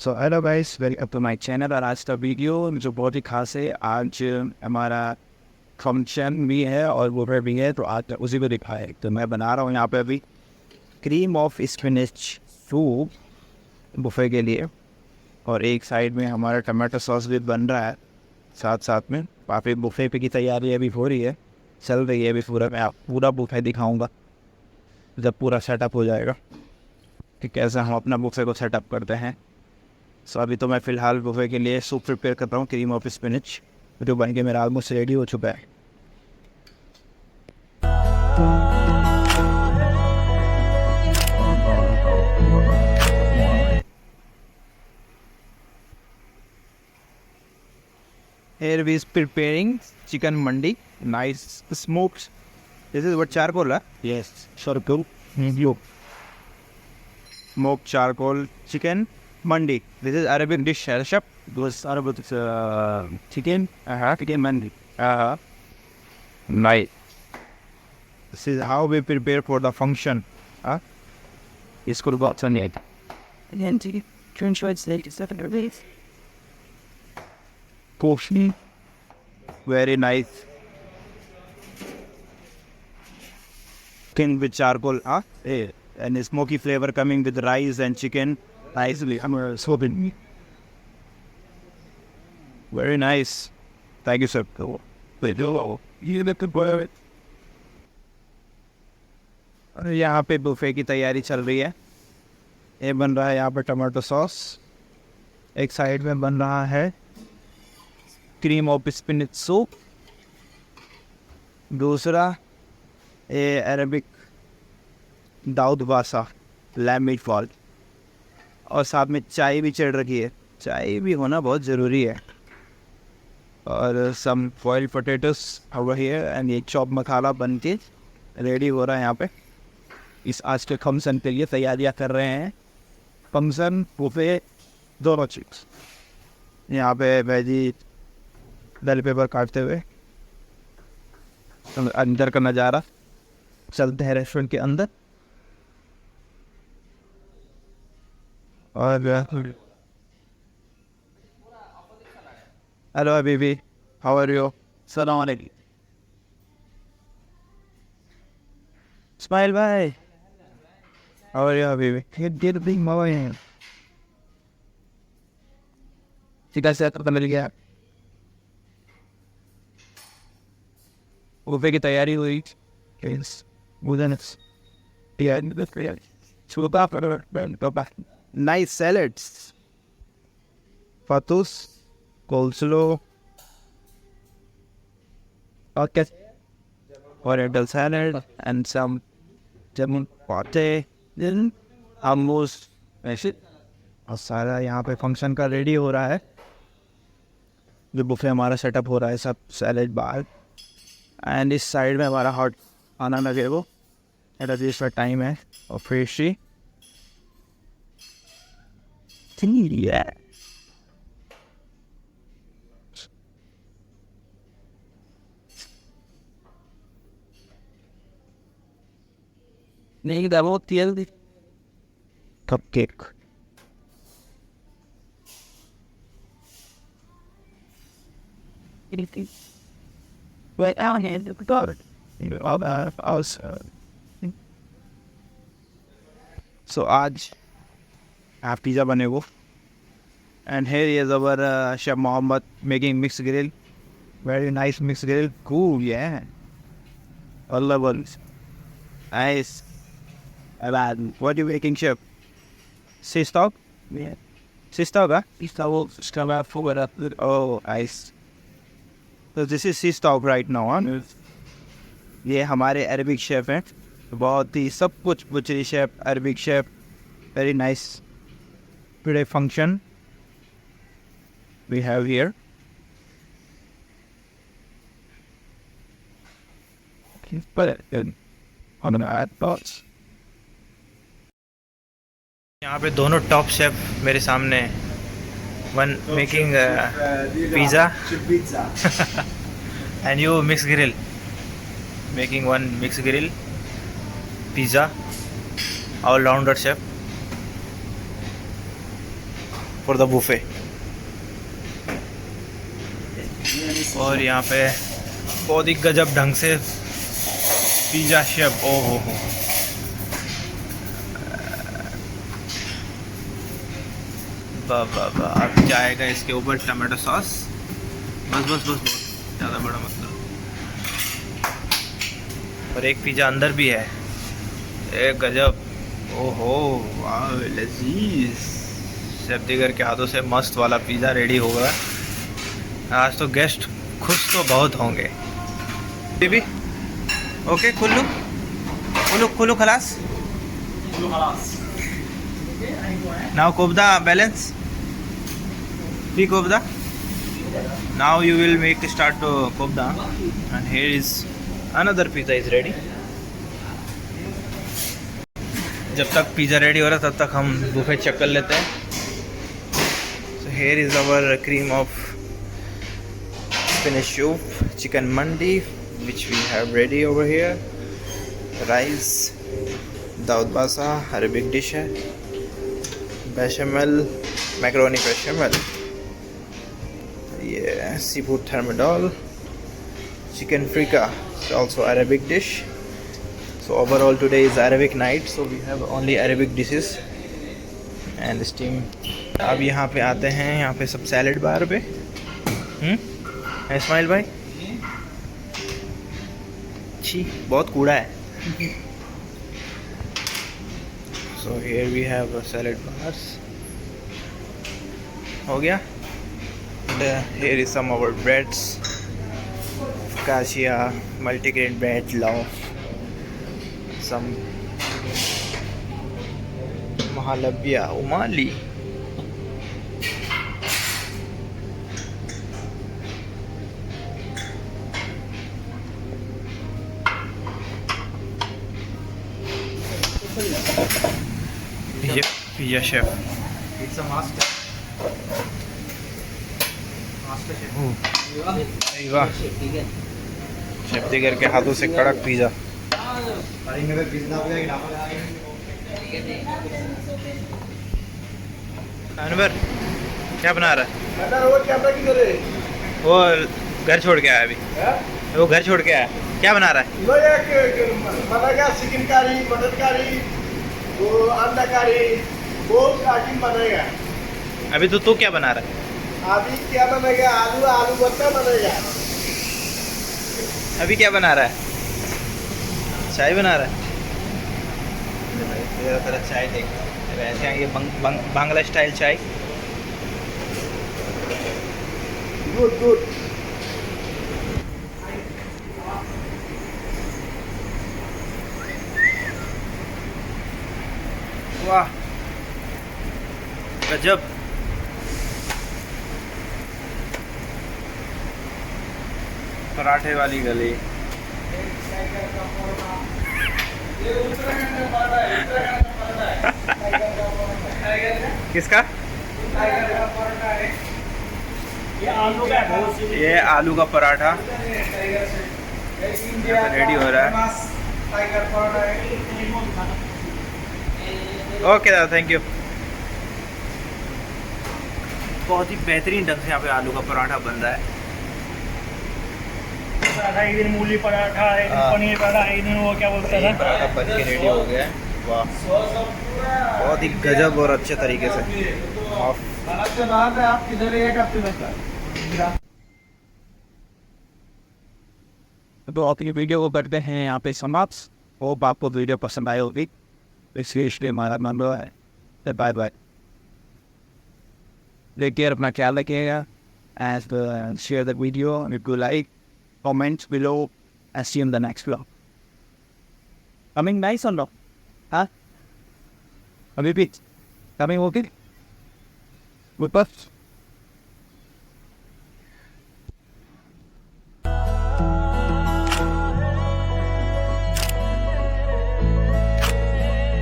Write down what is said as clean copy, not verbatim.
So hello guys, welcome to my channel. और आज का वीडियो जो बहुत ही खास है, आज हमारा फंक्शन भी है और बुफे भी है, तो आज उसी को दिखा है। तो मैं बना रहा हूँ यहाँ पे अभी cream of spinach soup buffet के लिए, और एक साइड में हमारा टमाटो सॉस भी बन रहा है साथ साथ में। काफ़ी बुफे पे की तैयारी अभी हो रही है, चल रही है अभी पूरा। मैं आप पूरा बुफे दिखाऊँगा जब पूरा सेटअप हो जाएगा कि कैसे हम अपना बुफे को सेटअप करते हैं। सो अभी तो मैं फ़िलहाल बुफे के लिए सूप प्रिपेयर कर रहा हूँ, क्रीम ऑफ स्पिनच, जो बन के मेरा ऑलमोस्ट रेडी हो चुका है। Here we is preparing chicken mandi, nice smoked. This is what charcoal, huh? Yes, charcoal. You smoked charcoal chicken mandi. This is Arabic dish, chef. Those Arabic chicken. Chicken mandi. Nice. This is how we prepare for the function. इसको बहुत नहीं है। And to ensure it's safe to stuff in the release. Coffee, very nice. Chicken with charcoal, and smoky flavor coming with rice and chicken nicely. I'm soaping. Very nice. Thank you, sir. You let the boy. यहाँ पे buffet की तैयारी चल रही है। ये बन रहा है यहाँ पे टमाटो सॉस, एक साइड में बन रहा है क्रीम ऑफ स्पिनच सूप, दूसरा ये अरबिक दाऊद बासा लैम मीट बॉल, और साथ में चाय भी चढ़ रखी है। चाय भी होना बहुत ज़रूरी है। और some boiled potatoes over here, and ये चॉप मसाला बन के रेडी हो रहा है यहाँ पे। इस आज के फंक्शन के लिए तैयारियाँ कर रहे हैं। फंक्शन बुफे दोनों चीज़। यहाँ पे वेजी बेल पेपर काटते हुए अंदर का नज़ारा चलते हैं रेस्टोरेंट के अंदर। और हेलो बीबी, हाउ आर यू? सलाम अलैकुम। स्माइल भाई, हाउ आर यू बीबी? ये बिग मावा है। चिकन से तो मिल गया। बुफे की तैयारी हुई। Nice salads, fattoush, coleslaw, oriental salad and some जामुन पाटे, hummus ऐसे। और सारा यहाँ पे फंक्शन का रेडी हो रहा है। जो बुफे हमारा सेटअप हो रहा है, सब सैलड बाहर, एंड इस साइड में हमारा हॉट आना लगे वो एट जिस टाइम है। और फ्रेशी नहीं दबो तेल cup cake. Anything. Right out here, the daughter. So आज आप पिज़्ज़ा बने वो, and here is our chef Mohammed making mixed grill. Very nice mixed grill. Cool, yeah. Allah works. Nice. What are you making, chef? Sea stock? Yeah. Sea stock, huh? These towels just come out forward up. Oh, nice. So this is sea stock right now, huh? ये हमारे Arabic chef हैं, बहुत ही सब कुछ बुचरी chef, Arabic chef. Very nice. Today function we have here. यहाँ पे दोनों top chef मेरे सामने हैं। One making pizza and you mix grill, making one mix grill pizza, all rounder chef. For the buffet. और यहाँ पे बहुत ही गजब ढंग से पिज़्ज़ा शेफ, ओ हो, वाह वाह वाह। अब जाएगा इसके ऊपर टमाटो सॉस, बस बस बस, बहुत ज़्यादा बड़ा मतलब। और एक पिज़्ज़ा अंदर भी है, एक गजब, ओहो वाह लजीज। सब्जीगर के हाथों से मस्त वाला पिज़्ज़ा रेडी होगा। आज तो गेस्ट खुश तो बहुत होंगे। बेबी ओके, खुल्लू खुल्लू खुल्लू खलास, नाउ कोबदा बैलेंस, बी कोबदा। Now you will make start to kobda, and here is another pizza is ready. जब तक पिज़्ज़ा रेडी हो रहा तब तक हम बुफे चेक कर लेते हैं। So here is our cream of spinach soup, chicken mandi which we have ready over here, rice, 𝙒𝙗𝙗𝙗 Arabic dish है, bechamel, macaroni bechamel, yeah, seafood thermidor, chicken frika, it's also Arabic dish. So overall today is Arabic night, so we have only Arabic dishes and steam. अब यहाँ पे आते हैं, यहाँ पे सब salad बार पे इस्माइल भाई, छी बहुत कूड़ा है। So here we have salad bars, हो गया। Here is some of our breads, cassia, multigrain bread, loaf, some mahalabia, umali, pizza chef, it's a master chef. वाह, शेफ्टीगर के हाथों से कड़क पिज़्ज़ा। अनवर क्या बना रहा है? वो घर छोड़ के आया अभी, वो घर छोड़ के आया, क्या बना रहा है? बनेगा चिकन करी, मटन करी, वो अंडा करी, बहुत आइटम बनेगा। अभी तो तू क्या बना रहा है? अभी क्या बनेगा? आलू आलू भरता बनेगा। अभी क्या बना रहा है? चाय बना रहा है। तेरा तरह चाय देख, वैसे ये बांग्ला स्टाइल चाय, गुड गुड। वाह गजब। पराठे वाली गली, किसका? ये आलू का पराठा रेडी हो रहा है। ओके दादा, थैंक यू। बहुत ही बेहतरीन ढंग से यहाँ पे आलू का पराठा बन रहा है। एक दिन मूली पराठा, एक दिन पनीर पराठा, एक दिन वो क्या बोलते हैं, पराठा बन के रेडी हो गया है। वाह, बहुत ही गजब और अच्छे तरीके से। तो आप ये वीडियो को करते हैं यहाँ पे समाप्त। होप आपको वीडियो पसंद आई होगी। इसलिए हमारा नंबर है, बाय बाय, टेक केयर, अपना ख्याल रखिएगा। And share the video, if you like, comment below, and see you in the next vlog. Coming nice or no? Huh? Coming okay? With us?